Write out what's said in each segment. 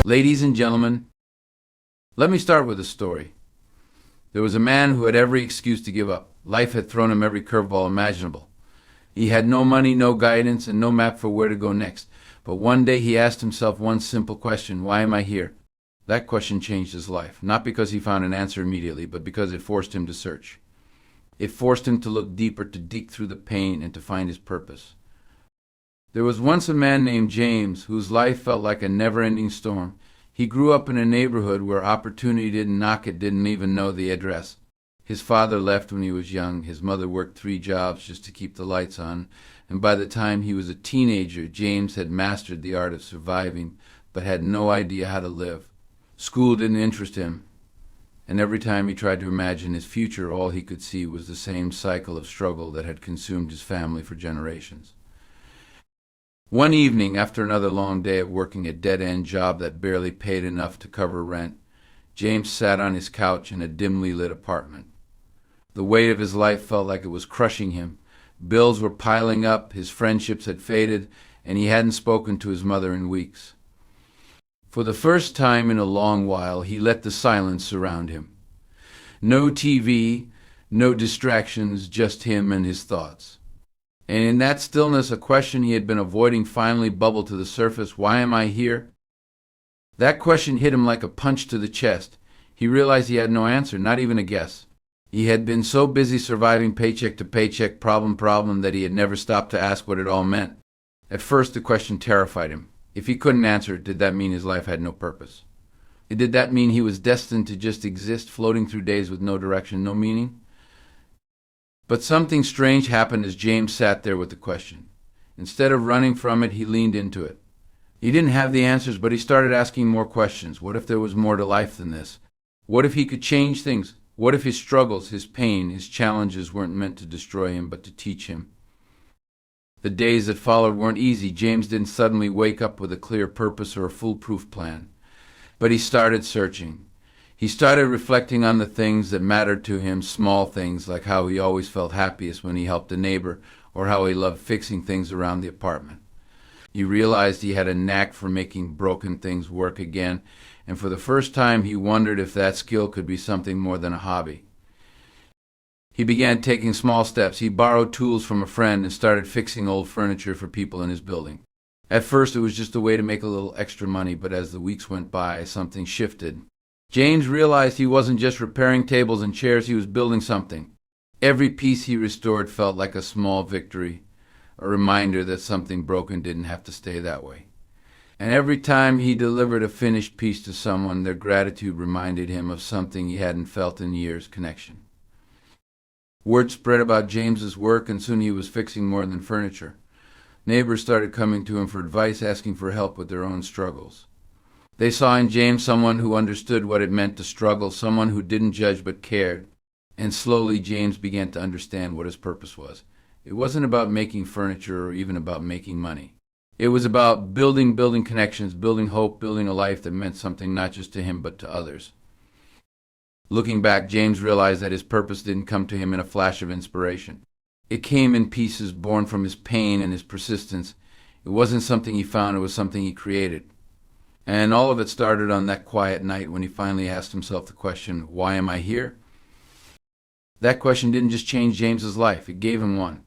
Ladies and gentlemen, let me start with a story. There was a man who had every excuse to give up. Life had thrown him every curveball imaginable. He had no money, no guidance, and no map for where to go next. But one day he asked himself one simple question: why am I here? That question changed his life, not because he found an answer immediately, but because it forced him to search. It forced him to look deeper, to dig through the pain, and to find his purpose. There was once a man named James whose life felt like a never-ending storm. He grew up in a neighborhood where opportunity didn't knock, it didn't even know the address. His father left when he was young. His mother worked 3 jobs just to keep the lights on. And by the time he was a teenager, James had mastered the art of surviving, but had no idea how to live. School didn't interest him. And every time he tried to imagine his future, all he could see was the same cycle of struggle that had consumed his family for generations. One evening, after another long day of working a dead-end job that barely paid enough to cover rent, James sat on his couch in a dimly lit apartment. The weight of his life felt like it was crushing him. Bills were piling up, his friendships had faded, and he hadn't spoken to his mother in weeks. For the first time in a long while, he let the silence surround him. No TV, no distractions, just him and his thoughts. And in that stillness, a question he had been avoiding finally bubbled to the surface: why am I here? That question hit him like a punch to the chest. He realized he had no answer, not even a guess. He had been so busy surviving paycheck to paycheck, problem, that he had never stopped to ask what it all meant. At first, the question terrified him. If he couldn't answer it, did that mean his life had no purpose? Did that mean he was destined to just exist, floating through days with no direction, no meaning? But something strange happened as James sat there with the question. Instead of running from it, he leaned into it. He didn't have the answers, but he started asking more questions. What if there was more to life than this? What if he could change things? What if his struggles, his pain, his challenges weren't meant to destroy him, but to teach him? The days that followed weren't easy. James didn't suddenly wake up with a clear purpose or a foolproof plan. But he started searching. He started reflecting on the things that mattered to him, small things like how he always felt happiest when he helped a neighbor, or how he loved fixing things around the apartment. He realized he had a knack for making broken things work again, and for the first time he wondered if that skill could be something more than a hobby. He began taking small steps. He borrowed tools from a friend and started fixing old furniture for people in his building. At first it was just a way to make a little extra money, but as the weeks went by, something shifted. James realized he wasn't just repairing tables and chairs, he was building something. Every piece he restored felt like a small victory, a reminder that something broken didn't have to stay that way. And every time he delivered a finished piece to someone, their gratitude reminded him of something he hadn't felt in years: connection. Word spread about James's work, and soon he was fixing more than furniture. Neighbors started coming to him for advice, asking for help with their own struggles. They saw in James someone who understood what it meant to struggle, someone who didn't judge but cared. And slowly James began to understand what his purpose was. It wasn't about making furniture or even about making money. It was about building connections, building hope, building a life that meant something not just to him but to others. Looking back, James realized that his purpose didn't come to him in a flash of inspiration. It came in pieces, born from his pain and his persistence. It wasn't something he found, it was something he created. And all of it started on that quiet night when he finally asked himself the question, why am I here? That question didn't just change James's life, it gave him one.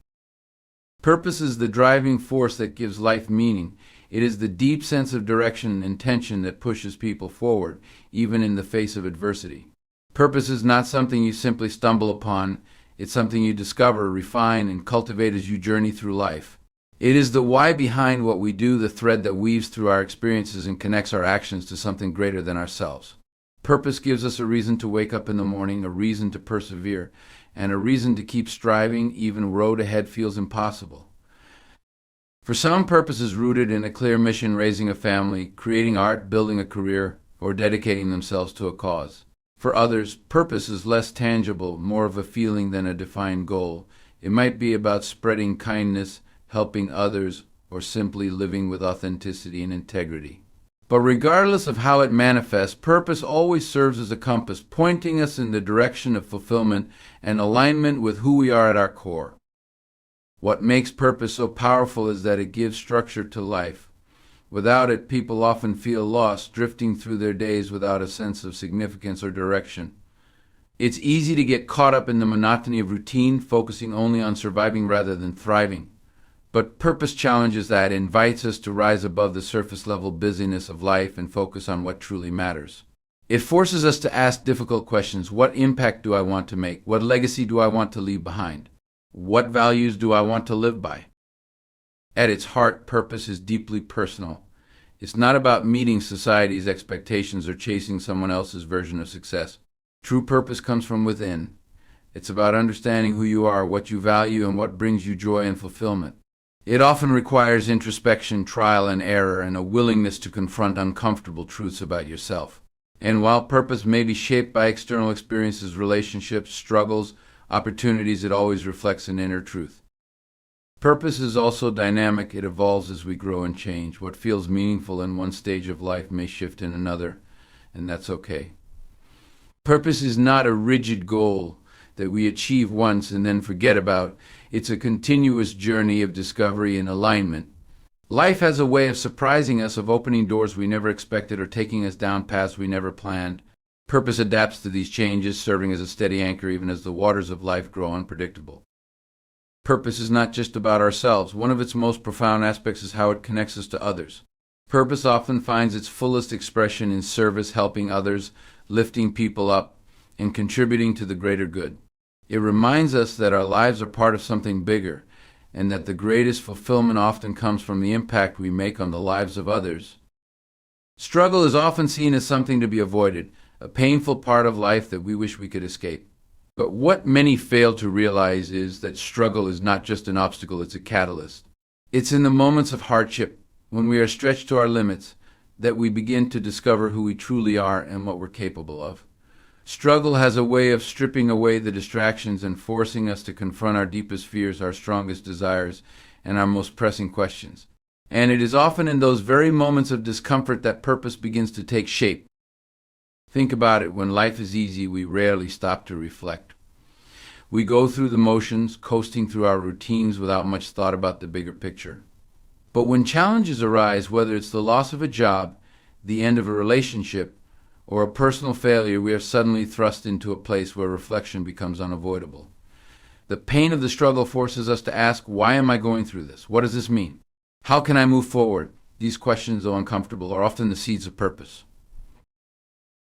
Purpose is the driving force that gives life meaning. It is the deep sense of direction and intention that pushes people forward, even in the face of adversity. Purpose is not something you simply stumble upon. It's something you discover, refine, and cultivate as you journey through life. It is the why behind what we do, the thread that weaves through our experiences and connects our actions to something greater than ourselves. Purpose gives us a reason to wake up in the morning, a reason to persevere, and a reason to keep striving even when the road ahead feels impossible. For some, purpose is rooted in a clear mission: raising a family, creating art, building a career, or dedicating themselves to a cause. For others, purpose is less tangible, more of a feeling than a defined goal. It might be about spreading kindness, helping others, or simply living with authenticity and integrity. But regardless of how it manifests, purpose always serves as a compass, pointing us in the direction of fulfillment and alignment with who we are at our core. What makes purpose so powerful is that it gives structure to life. Without it, people often feel lost, drifting through their days without a sense of significance or direction. It's easy to get caught up in the monotony of routine, focusing only on surviving rather than thriving. But purpose challenges that, invites us to rise above the surface-level busyness of life and focus on what truly matters. It forces us to ask difficult questions. What impact do I want to make? What legacy do I want to leave behind? What values do I want to live by? At its heart, purpose is deeply personal. It's not about meeting society's expectations or chasing someone else's version of success. True purpose comes from within. It's about understanding who you are, what you value, and what brings you joy and fulfillment. It often requires introspection, trial and error, and a willingness to confront uncomfortable truths about yourself. And while purpose may be shaped by external experiences, relationships, struggles, opportunities, it always reflects an inner truth. Purpose is also dynamic. It evolves as we grow and change. What feels meaningful in one stage of life may shift in another, and that's okay. Purpose is not a rigid goal that we achieve once and then forget about. It's a continuous journey of discovery and alignment. Life has a way of surprising us, of opening doors we never expected or taking us down paths we never planned. Purpose adapts to these changes, serving as a steady anchor even as the waters of life grow unpredictable. Purpose is not just about ourselves. One of its most profound aspects is how it connects us to others. Purpose often finds its fullest expression in service, helping others, lifting people up, and contributing to the greater good. It reminds us that our lives are part of something bigger, and that the greatest fulfillment often comes from the impact we make on the lives of others. Struggle is often seen as something to be avoided, a painful part of life that we wish we could escape. But what many fail to realize is that struggle is not just an obstacle, it's a catalyst. It's in the moments of hardship, when we are stretched to our limits, that we begin to discover who we truly are and what we're capable of. Struggle has a way of stripping away the distractions and forcing us to confront our deepest fears, our strongest desires, and our most pressing questions. And it is often in those very moments of discomfort that purpose begins to take shape. Think about it. When life is easy, we rarely stop to reflect. We go through the motions, coasting through our routines without much thought about the bigger picture. But when challenges arise, whether it's the loss of a job, the end of a relationship, or a personal failure, we are suddenly thrust into a place where reflection becomes unavoidable. The pain of the struggle forces us to ask, why am I going through this? What does this mean? How can I move forward? These questions, though uncomfortable, are often the seeds of purpose.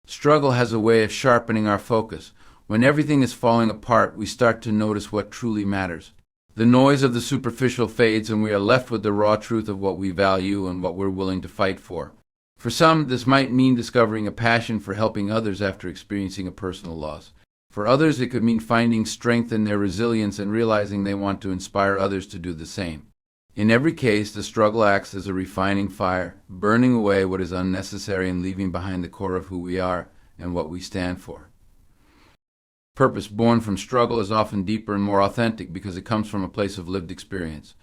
Struggle has a way of sharpening our focus. When everything is falling apart, we start to notice what truly matters. The noise of the superficial fades, and we are left with the raw truth of what we value and what we're willing to fight for. For some, this might mean discovering a passion for helping others after experiencing a personal loss. For others, it could mean finding strength in their resilience and realizing they want to inspire others to do the same. In every case, the struggle acts as a refining fire, burning away what is unnecessary and leaving behind the core of who we are and what we stand for. Purpose born from struggle is often deeper and more authentic because it comes from a place of lived experience.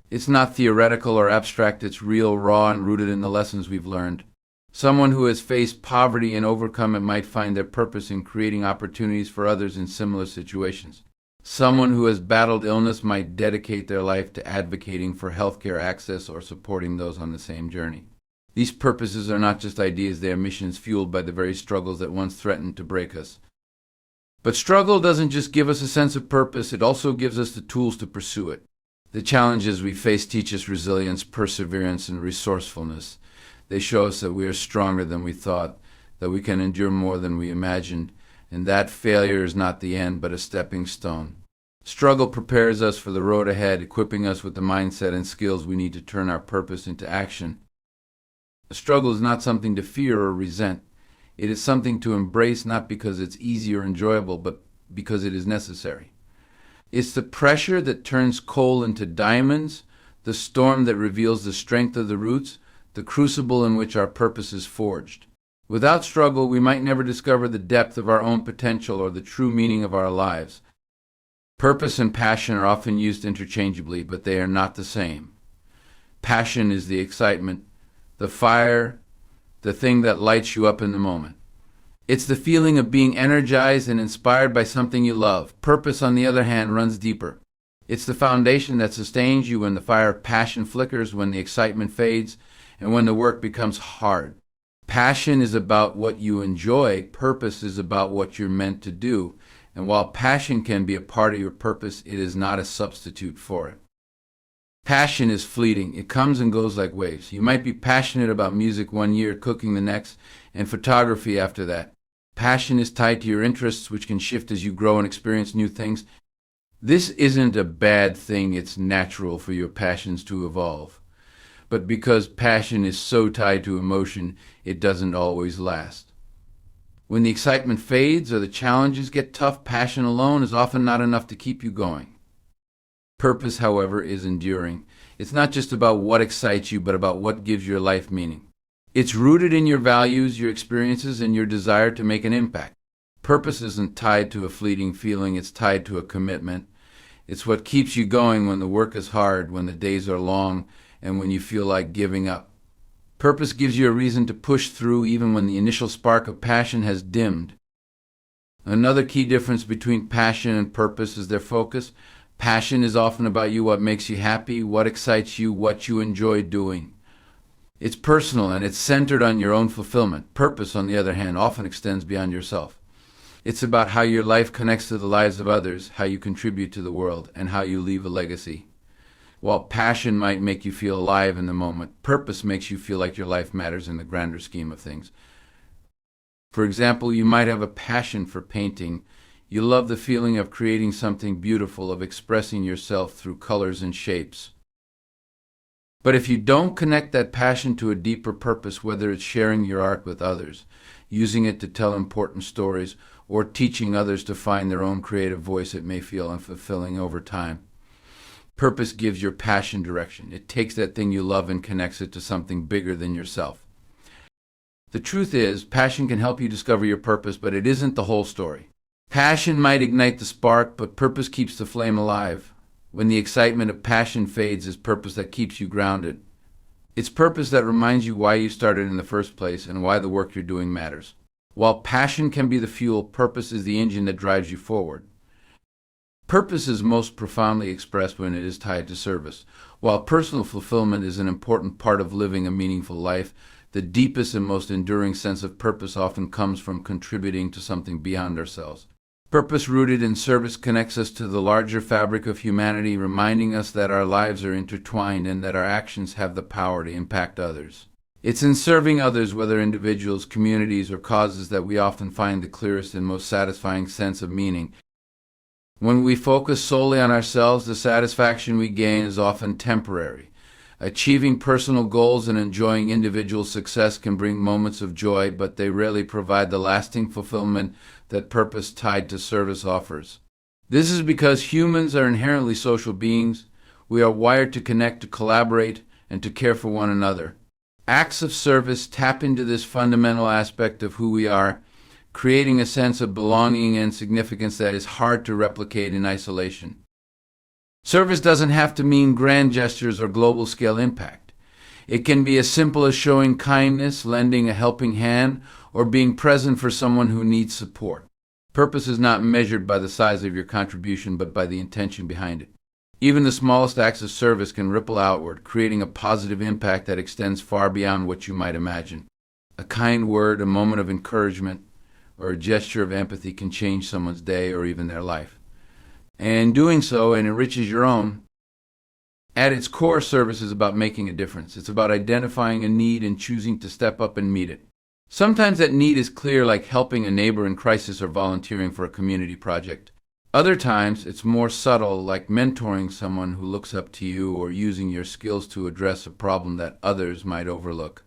It's not theoretical or abstract, it's real, raw, and rooted in the lessons we've learned. Someone who has faced poverty and overcome it might find their purpose in creating opportunities for others in similar situations. Someone who has battled illness might dedicate their life to advocating for healthcare access or supporting those on the same journey. These purposes are not just ideas, they are missions fueled by the very struggles that once threatened to break us. But struggle doesn't just give us a sense of purpose, it also gives us the tools to pursue it. The challenges we face teach us resilience, perseverance, and resourcefulness. They show us that we are stronger than we thought, that we can endure more than we imagined, and that failure is not the end, but a stepping stone. Struggle prepares us for the road ahead, equipping us with the mindset and skills we need to turn our purpose into action. A struggle is not something to fear or resent. It is something to embrace, not because it's easy or enjoyable, but because it is necessary. It's the pressure that turns coal into diamonds, the storm that reveals the strength of the roots, the crucible in which our purpose is forged. Without struggle, we might never discover the depth of our own potential or the true meaning of our lives. Purpose and passion are often used interchangeably, but they are not the same. Passion is the excitement, the fire, the thing that lights you up in the moment. It's the feeling of being energized and inspired by something you love. Purpose, on the other hand, runs deeper. It's the foundation that sustains you when the fire of passion flickers, when the excitement fades, and when the work becomes hard. Passion is about what you enjoy. Purpose is about what you're meant to do. And while passion can be a part of your purpose, it is not a substitute for it. Passion is fleeting. It comes and goes like waves. You might be passionate about music one year, cooking the next, and photography after that. Passion is tied to your interests, which can shift as you grow and experience new things. This isn't a bad thing. It's natural for your passions to evolve. But because passion is so tied to emotion, it doesn't always last. When the excitement fades or the challenges get tough, passion alone is often not enough to keep you going. Purpose, however, is enduring. It's not just about what excites you, but about what gives your life meaning. It's rooted in your values, your experiences, and your desire to make an impact. Purpose isn't tied to a fleeting feeling, it's tied to a commitment. It's what keeps you going when the work is hard, when the days are long, and when you feel like giving up. Purpose gives you a reason to push through even when the initial spark of passion has dimmed. Another key difference between passion and purpose is their focus. Passion is often about you, what makes you happy, what excites you, what you enjoy doing. It's personal and it's centered on your own fulfillment. Purpose, on the other hand, often extends beyond yourself. It's about how your life connects to the lives of others, how you contribute to the world, and how you leave a legacy. While passion might make you feel alive in the moment, purpose makes you feel like your life matters in the grander scheme of things. For example, you might have a passion for painting. You love the feeling of creating something beautiful, of expressing yourself through colors and shapes. But if you don't connect that passion to a deeper purpose, whether it's sharing your art with others, using it to tell important stories, or teaching others to find their own creative voice, it may feel unfulfilling over time. Purpose gives your passion direction. It takes that thing you love and connects it to something bigger than yourself. The truth is, passion can help you discover your purpose, but it isn't the whole story. Passion might ignite the spark, but purpose keeps the flame alive. When the excitement of passion fades, it's purpose that keeps you grounded. It's purpose that reminds you why you started in the first place and why the work you're doing matters. While passion can be the fuel, purpose is the engine that drives you forward. Purpose is most profoundly expressed when it is tied to service. While personal fulfillment is an important part of living a meaningful life, the deepest and most enduring sense of purpose often comes from contributing to something beyond ourselves. Purpose rooted in service connects us to the larger fabric of humanity, reminding us that our lives are intertwined and that our actions have the power to impact others. It's in serving others, whether individuals, communities, or causes, that we often find the clearest and most satisfying sense of meaning. When we focus solely on ourselves, the satisfaction we gain is often temporary. Achieving personal goals and enjoying individual success can bring moments of joy, but they rarely provide the lasting fulfillment that purpose tied to service offers. This is because humans are inherently social beings. We are wired to connect, to collaborate, and to care for one another. Acts of service tap into this fundamental aspect of who we are, creating a sense of belonging and significance that is hard to replicate in isolation. Service doesn't have to mean grand gestures or global-scale impact. It can be as simple as showing kindness, lending a helping hand, or being present for someone who needs support. Purpose is not measured by the size of your contribution, but by the intention behind it. Even the smallest acts of service can ripple outward, creating a positive impact that extends far beyond what you might imagine. A kind word, a moment of encouragement, or a gesture of empathy can change someone's day or even their life. And doing so, it enriches your own. At its core, service is about making a difference. It's about identifying a need and choosing to step up and meet it. Sometimes that need is clear, like helping a neighbor in crisis or volunteering for a community project. Other times, it's more subtle, like mentoring someone who looks up to you or using your skills to address a problem that others might overlook.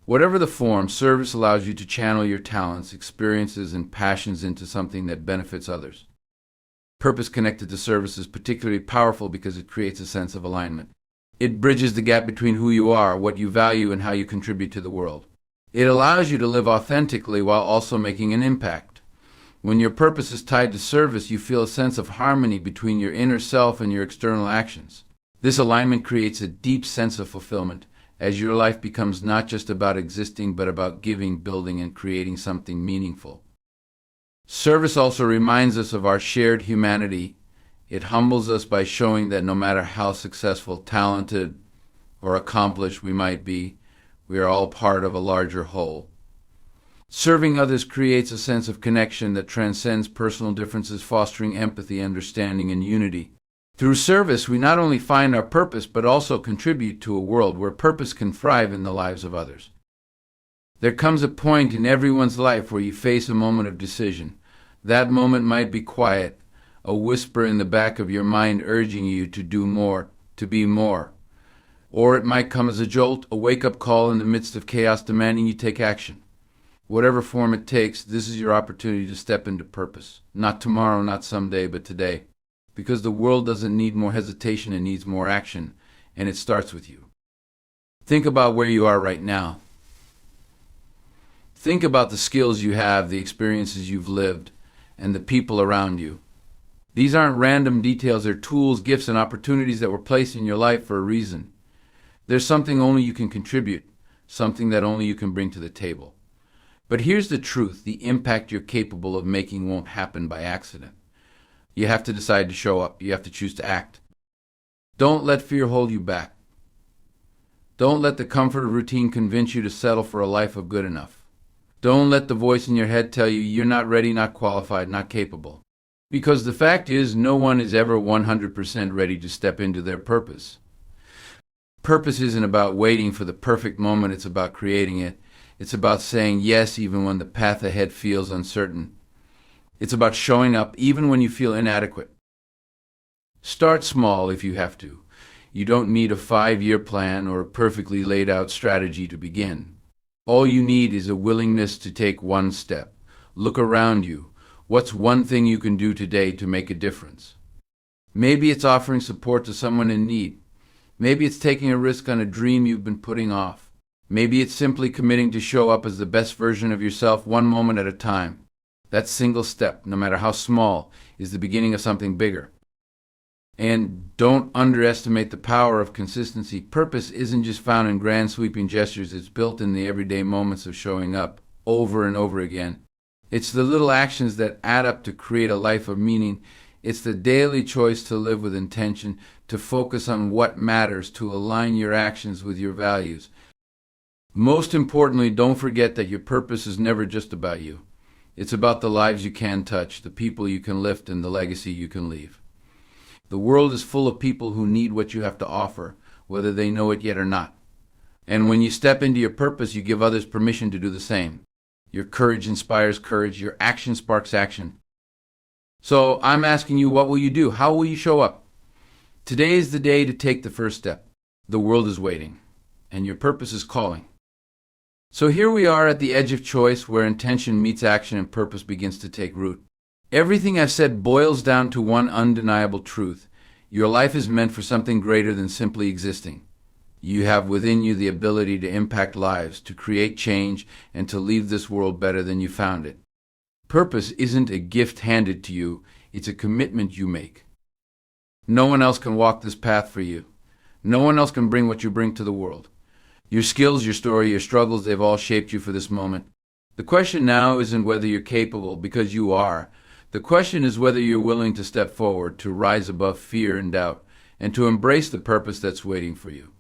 Whatever the form, service allows you to channel your talents, experiences, and passions into something that benefits others. Purpose connected to service is particularly powerful because it creates a sense of alignment. It bridges the gap between who you are, what you value, and how you contribute to the world. It allows you to live authentically while also making an impact. When your purpose is tied to service, you feel a sense of harmony between your inner self and your external actions. This alignment creates a deep sense of fulfillment, as your life becomes not just about existing, but about giving, building, and creating something meaningful. Service also reminds us of our shared humanity. It humbles us by showing that no matter how successful, talented, or accomplished we might be, We are all part of a larger whole. Serving others creates a sense of connection that transcends personal differences, fostering empathy, understanding, and unity. Through service, we not only find our purpose, but also contribute to a world where purpose can thrive in the lives of others. There comes a point in everyone's life where you face a moment of decision. That moment might be quiet, a whisper in the back of your mind urging you to do more, to be more. Or it might come as a jolt, a wake-up call in the midst of chaos demanding you take action. Whatever form it takes, this is your opportunity to step into purpose. Not tomorrow, not someday, but today. Because the world doesn't need more hesitation, it needs more action, and it starts with you. Think about where you are right now. Think about the skills you have, the experiences you've lived, and the people around you. These aren't random details, they're tools, gifts, and opportunities that were placed in your life for a reason. There's something only you can contribute, something that only you can bring to the table. But here's the truth, the impact you're capable of making won't happen by accident. You have to decide to show up, you have to choose to act. Don't let fear hold you back. Don't let the comfort of routine convince you to settle for a life of good enough. Don't let the voice in your head tell you you're not ready, not qualified, not capable. Because the fact is, no one is ever 100% ready to step into their purpose. Purpose isn't about waiting for the perfect moment, it's about creating it. It's about saying yes even when the path ahead feels uncertain. It's about showing up even when you feel inadequate. Start small if you have to. You don't need a 5-year plan or a perfectly laid out strategy to begin. All you need is a willingness to take one step. Look around you. What's one thing you can do today to make a difference? Maybe it's offering support to someone in need. Maybe it's taking a risk on a dream you've been putting off. Maybe it's simply committing to show up as the best version of yourself one moment at a time. That single step, no matter how small, is the beginning of something bigger. And don't underestimate the power of consistency. Purpose isn't just found in grand sweeping gestures, it's built in the everyday moments of showing up, over and over again. It's the little actions that add up to create a life of meaning. It's the daily choice to live with intention, to focus on what matters, to align your actions with your values. Most importantly, don't forget that your purpose is never just about you. It's about the lives you can touch, the people you can lift, and the legacy you can leave. The world is full of people who need what you have to offer, whether they know it yet or not. And when you step into your purpose, you give others permission to do the same. Your courage inspires courage. Your action sparks action. So I'm asking you, what will you do? How will you show up? Today is the day to take the first step. The world is waiting, and your purpose is calling. So here we are at the edge of choice where intention meets action and purpose begins to take root. Everything I've said boils down to one undeniable truth. Your life is meant for something greater than simply existing. You have within you the ability to impact lives, to create change, and to leave this world better than you found it. Purpose isn't a gift handed to you, it's a commitment you make. No one else can walk this path for you. No one else can bring what you bring to the world. Your skills, your story, your struggles, they've all shaped you for this moment. The question now isn't whether you're capable, because you are. The question is whether you're willing to step forward, to rise above fear and doubt, and to embrace the purpose that's waiting for you.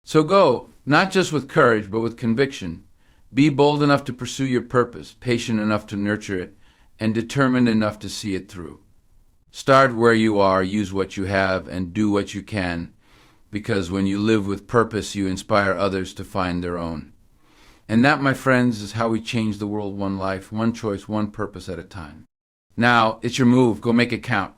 So go, not just with courage, but with conviction. Be bold enough to pursue your purpose, patient enough to nurture it, and determined enough to see it through. Start where you are, use what you have, and do what you can, because when you live with purpose, you inspire others to find their own. And that, my friends, is how we change the world one life, one choice, one purpose at a time. Now, it's your move. Go make it count.